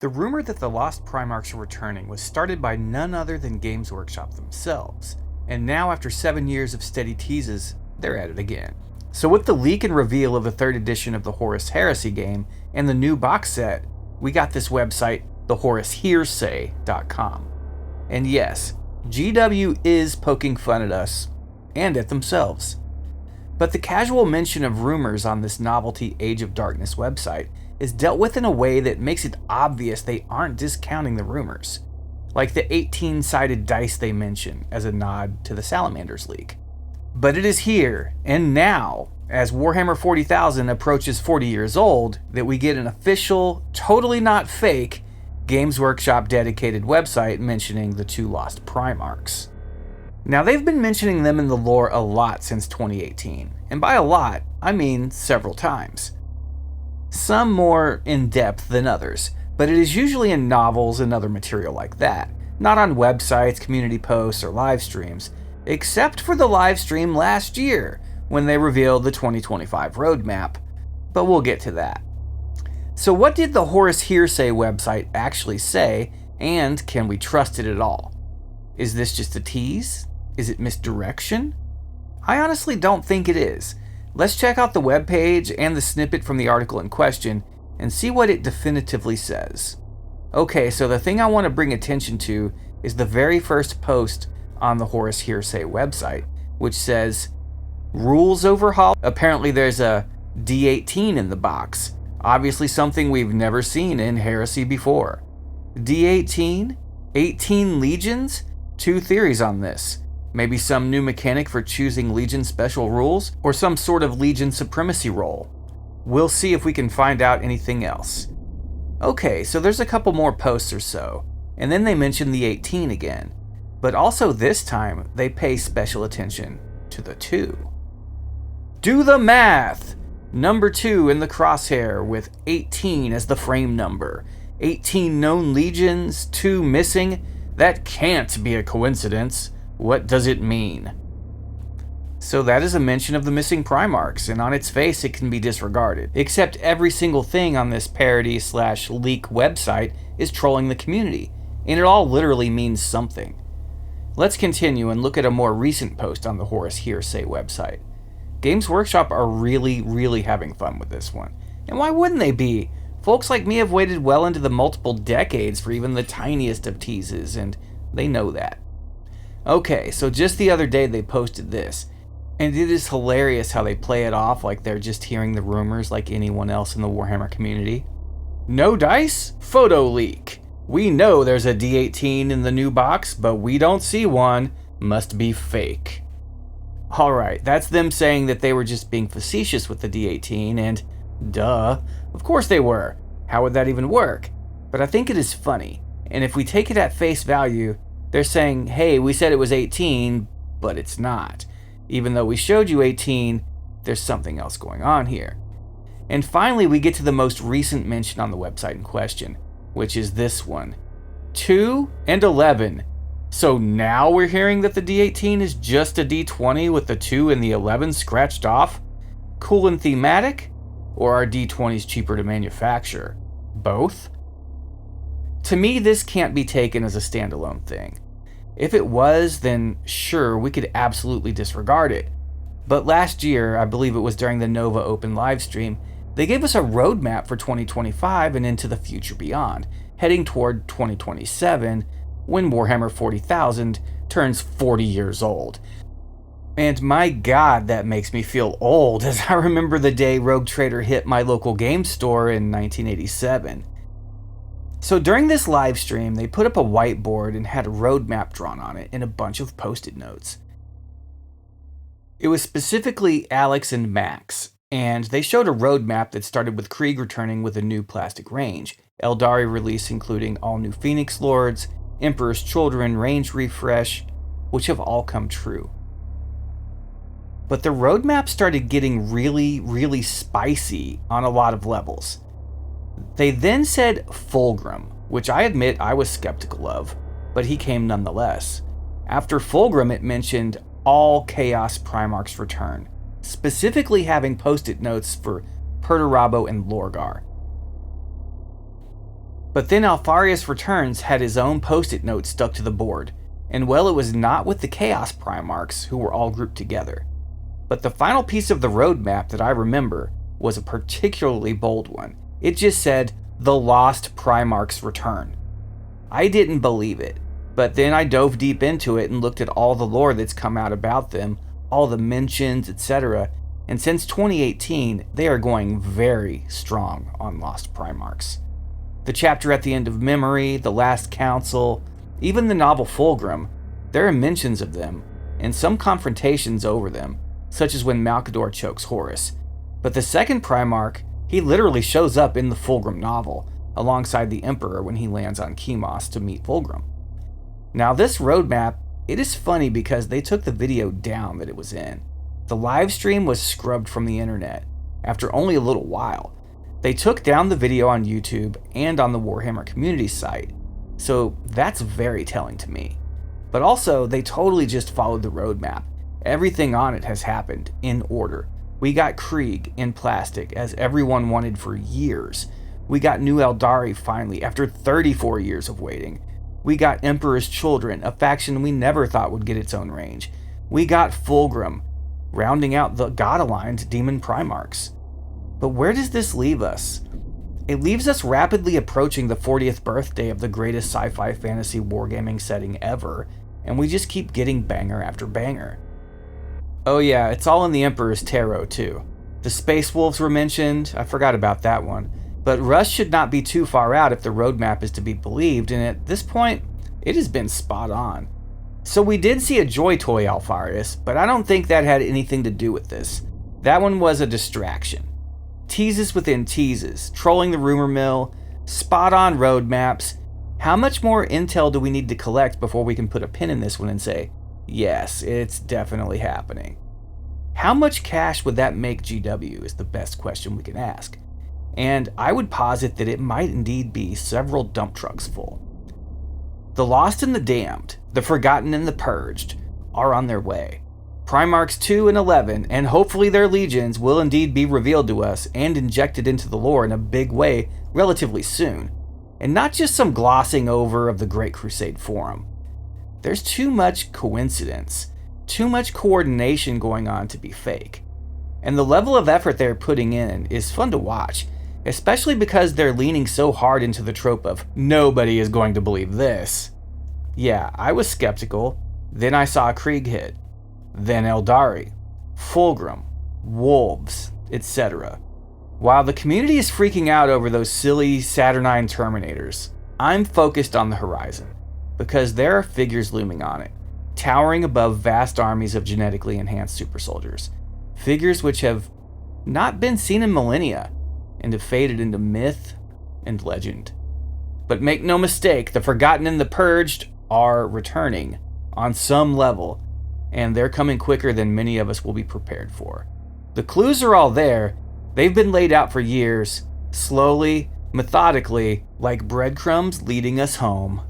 The rumor that the Lost Primarchs are returning was started by none other than Games Workshop themselves, and now after 7 years of steady teases, they're at it again. So with the leak and reveal of the 3rd edition of the Horus Heresy game and the new box set, we got this website, thehorushearsay.com. And yes, GW is poking fun at us, and at themselves. But the casual mention of rumors on this novelty Age of Darkness website is dealt with in a way that makes it obvious they aren't discounting the rumors, like the 18-sided dice they mention as a nod to the Salamanders leak. But it is here, and now, as Warhammer 40,000 approaches 40 years old, that we get an official, totally not fake, Games Workshop dedicated website mentioning the 2 Lost Primarchs. Now, they've been mentioning them in the lore a lot since 2018, and by a lot, I mean several times. Some more in-depth than others, but it is usually in novels and other material like that, not on websites, community posts, or live streams, except for the live stream last year, when they revealed the 2025 roadmap, but we'll get to that. So what did the Horus Hearsay website actually say, and can we trust it at all? Is this just a tease? Is it misdirection? I honestly don't think it is. Let's check out the webpage and the snippet from the article in question and see what it definitively says. Okay, so the thing I want to bring attention to is the very first post on the Horus Hearsay website, which says, Rules overhaul. Apparently there's a D18 in the box. Obviously something we've never seen in Heresy before. D18? 18 legions? 2 theories on this. Maybe some new mechanic for choosing Legion special rules, or some sort of Legion supremacy role. We'll see if we can find out anything else. Okay, so there's a couple more posts or so, and then they mention the 18 again. But also this time, they pay special attention to the 2. Do the math! Number 2 in the crosshair with 18 as the frame number. 18 known legions, 2 missing. That can't be a coincidence. What does it mean? So that is a mention of the missing Primarchs, and on its face it can be disregarded. Except every single thing on this parody/leak website is trolling the community, and it all literally means something. Let's continue and look at a more recent post on the Horus Hearsay website. Games Workshop are really having fun with this one. And why wouldn't they be? Folks like me have waited well into the multiple decades for even the tiniest of teases, and they know that. Okay, so just the other day they posted this, and it is hilarious how they play it off like they're just hearing the rumors like anyone else in the Warhammer community. No dice? Photo leak. We know there's a D18 in the new box, but we don't see one. Must be fake. Alright, that's them saying that they were just being facetious with the D18, and duh, of course they were. How would that even work? But I think it is funny, and if we take it at face value, they're saying, hey, we said it was 18, but it's not. Even though we showed you 18, there's something else going on here. And finally, we get to the most recent mention on the website in question, which is this one. 2 and 11. So now we're hearing that the D18 is just a D20 with the 2 and the 11 scratched off? Cool and thematic? Or are D20s cheaper to manufacture? Both? To me, this can't be taken as a standalone thing. If it was, then sure, we could absolutely disregard it. But last year, I believe it was during the Nova Open livestream, they gave us a roadmap for 2025 and into the future beyond, heading toward 2027, when Warhammer 40,000 turns 40 years old. And my god, that makes me feel old, as I remember the day Rogue Trader hit my local game store in 1987. So during this live stream, they put up a whiteboard and had a roadmap drawn on it and a bunch of post-it notes. It was specifically Alex and Max, and they showed a roadmap that started with Krieg returning with a new plastic range, Eldari release including all new Phoenix Lords, Emperor's Children range refresh, which have all come true. But the roadmap started getting really spicy on a lot of levels. They then said Fulgrim, which I admit I was skeptical of, but he came nonetheless. After Fulgrim, it mentioned all Chaos Primarchs return, specifically having post-it notes for Perturabo and Lorgar. But then Alpharius Returns had his own post-it note stuck to the board, and well, it was not with the Chaos Primarchs who were all grouped together. But the final piece of the roadmap that I remember was a particularly bold one. It just said, "The Lost Primarchs Return." I didn't believe it, but then I dove deep into it and looked at all the lore that's come out about them, all the mentions, etc., and since 2018, they are going very strong on Lost Primarchs. The chapter at the end of Memory, the Last Council, even the novel Fulgrim, there are mentions of them, and some confrontations over them, such as when Malcador chokes Horus. But the second Primarch, he literally shows up in the Fulgrim novel, alongside the Emperor when he lands on Chemos to meet Fulgrim. Now this roadmap, it is funny because they took the video down that it was in. The live stream was scrubbed from the internet after only a little while. They took down the video on YouTube and on the Warhammer community site, so that's very telling to me. But also, they totally just followed the roadmap. Everything on it has happened in order. We got Krieg in plastic, as everyone wanted for years. We got New Eldari finally, after 34 years of waiting. We got Emperor's Children, a faction we never thought would get its own range. We got Fulgrim, rounding out the God-aligned Demon Primarchs. But where does this leave us? It leaves us rapidly approaching the 40th birthday of the greatest sci-fi fantasy wargaming setting ever, and we just keep getting banger after banger. Oh yeah, it's all in the Emperor's Tarot too. The Space Wolves were mentioned, I forgot about that one, but Russ should not be too far out if the roadmap is to be believed, and at this point, it has been spot on. So we did see a Joy Toy Alpharius, but I don't think that had anything to do with this. That one was a distraction. Teases within teases, trolling the rumor mill, spot on roadmaps. How much more intel do we need to collect before we can put a pin in this one and say, yes, it's definitely happening? How much cash would that make GW is the best question we can ask. And I would posit that it might indeed be several dump trucks full. The Lost and the Damned, the Forgotten and the Purged, are on their way. Primarchs 2 and 11, and hopefully their legions, will indeed be revealed to us and injected into the lore in a big way relatively soon, and not just some glossing over of the Great Crusade Forum. There's too much coincidence, too much coordination going on to be fake. And the level of effort they're putting in is fun to watch, especially because they're leaning so hard into the trope of nobody is going to believe this. Yeah, I was skeptical, then I saw Krieg hit. Then Eldari, Fulgrim, Wolves, etc. While the community is freaking out over those silly Saturnine Terminators, I'm focused on the horizon, because there are figures looming on it, towering above vast armies of genetically enhanced super soldiers. Figures which have not been seen in millennia, and have faded into myth and legend. But make no mistake, the Forgotten and the Purged are returning on some level, and they're coming quicker than many of us will be prepared for. The clues are all there. They've been laid out for years, slowly, methodically, like breadcrumbs leading us home.